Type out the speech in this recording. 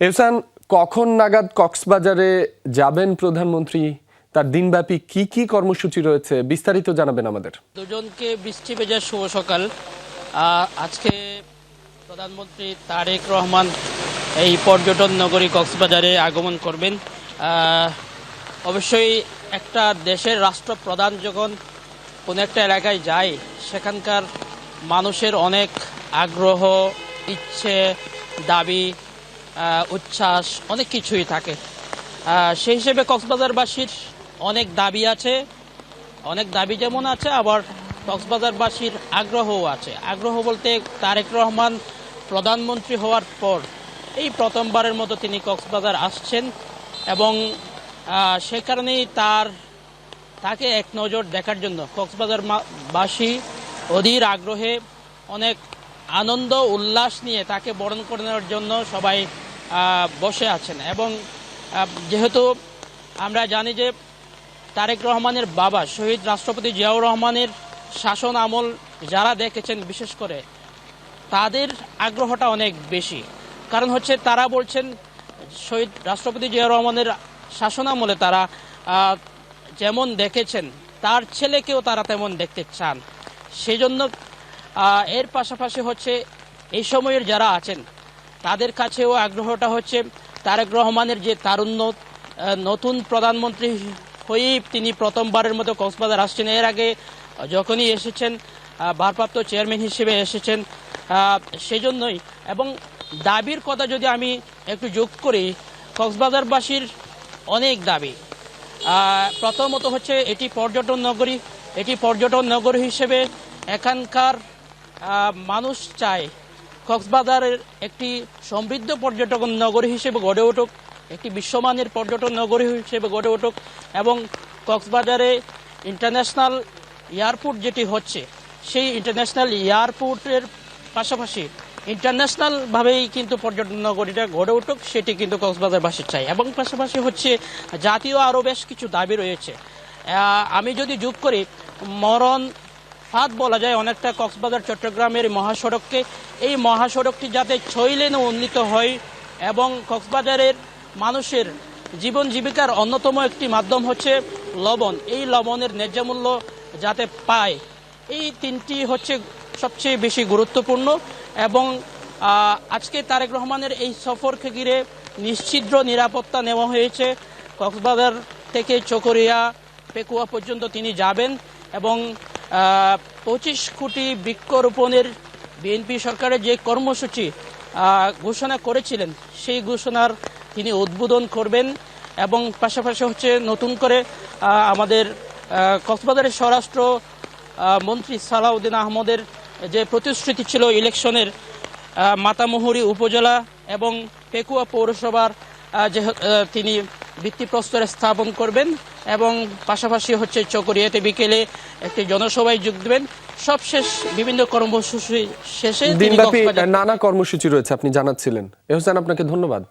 এহসান, কখন নাগাদ কক্সবাজারে যাবেন প্রধানমন্ত্রী? তার দিনব্যাপী কি কি কর্মসূচি রয়েছে বিস্তারিত জানাবেন আমাদের। দুজনকে বৃষ্টি ভেজা শুভ সকাল। আজকে প্রধানমন্ত্রী তারেক রহমান এই পর্যটন নগরী কক্সবাজারে আগমন করবেন। অবশ্যই একটা দেশের রাষ্ট্রপ্রধান যখন কোনো একটা এলাকায় যায়, সেখানকার মানুষের অনেক আগ্রহ, ইচ্ছে, দাবি, উচ্ছ্বাস অনেক কিছুই থাকে। সেই হিসেবে কক্সবাজারবাসীর অনেক দাবি আছে, অনেক দাবি যেমন আছে, আবার কক্সবাজারবাসীর আগ্রহও আছে। আগ্রহ বলতে তারেক রহমান প্রধানমন্ত্রী হওয়ার পর এই প্রথমবারের মতো তিনি কক্সবাজার আসছেন এবং সে কারণেই তাকে এক নজর দেখার জন্য কক্সবাজারবাসী অধীর আগ্রহে, অনেক আনন্দ উল্লাস নিয়ে তাকে বরণ করে নেওয়ার জন্য সবাই বসে আছেন। এবং যেহেতু আমরা জানি যে তারেক রহমানের বাবা শহীদ রাষ্ট্রপতি জিয়াউর রহমানের শাসন আমল যারা দেখেছেন, বিশেষ করে তাদের আগ্রহটা অনেক বেশি। কারণ হচ্ছে তারা বলছেন শহীদ রাষ্ট্রপতি জিয়াউর রহমানের শাসন আমলে তারা যেমন দেখেছেন তার ছেলেকেও তারা তেমন দেখতে চান। সেজন্য এর পাশাপাশি হচ্ছে এই সময়ের যারা আছেন তাদের কাছেও আগ্রহটা হচ্ছে তারেক রহমানের যে তারুণ্য, নতুন প্রধানমন্ত্রী হয়েই তিনি প্রথমবারের মতো কক্সবাজার আসছেন। এর আগে যখনই এসেছেন ভারপ্রাপ্ত চেয়ারম্যান হিসেবে এসেছেন, সেজন্যই। এবং দাবির কথা যদি আমি একটু যোগ করি, কক্সবাজারবাসীর অনেক দাবি। প্রথমত হচ্ছে এটি পর্যটন নগরী। এটি পর্যটন নগরী হিসেবে এখানকার মানুষ চায় কক্সবাজারের একটি সমৃদ্ধ পর্যটন নগরী হিসেবে গড়ে উঠুক, একটি বিশ্বমানের পর্যটন নগরী হিসেবে গড়ে উঠুক। এবং কক্সবাজারে ইন্টারন্যাশনাল এয়ারপোর্ট যেটি হচ্ছে, সেই ইন্টারন্যাশনাল এয়ারপোর্টের পাশাপাশি ইন্টারন্যাশনালভাবেই কিন্তু পর্যটন নগরীটা গড়ে উঠুক, সেটি কিন্তু কক্সবাজারবাসী চাই। এবং পাশাপাশি হচ্ছে জাতীয় আরও বেশ কিছু দাবি রয়েছে। আমি যদি যোগ করি, মরণ ফাঁদ বলা যায় অনেকটা কক্সবাজার চট্টগ্রামের মহাসড়ককে। এই মহাসড়কটি যাতে 6 লেনে উন্নীত হয় এবং কক্সবাজারের মানুষের জীবন জীবিকার অন্যতম একটি মাধ্যম হচ্ছে লবণ, এই লবণের ন্যায্য মূল্য যাতে পায়, এই তিনটি হচ্ছে সবচেয়ে বেশি গুরুত্বপূর্ণ। এবং আজকে তারেক রহমানের এই সফরকে ঘিরে নিশ্ছিদ্র নিরাপত্তা নেওয়া হয়েছে। কক্সবাজার থেকে চকরিয়া, পেকুয়া পর্যন্ত তিনি যাবেন এবং 25 কোটি বৃক্ষরোপণের বিএনপি সরকারের যে কর্মসূচি ঘোষণা করেছিলেন, সেই ঘোষণার তিনি উদ্বোধন করবেন। এবং পাশাপাশি হচ্ছে নতুন করে আমাদের কক্সবাজারের স্বরাষ্ট্র মন্ত্রী সালাউদ্দিন আহমদের যে প্রতিশ্রুতি ছিল ইলেকশনের, মাতামুহুরী উপজেলা এবং পেকুয়া পৌরসভার যে তিনি ভিত্তিপ্রস্তর স্থাপন করবেন এবং পাশাপাশি হচ্ছে চকরিয়াতে বিকেলে একটি জনসভায় যোগ দেবেন। সবশেষ বিভিন্ন কর্মসূচি শেষে দিনব্যাপী নানা কর্মসূচি রয়েছে আপনি জানাচ্ছিলেন। এহসান, আপনাকে ধন্যবাদ।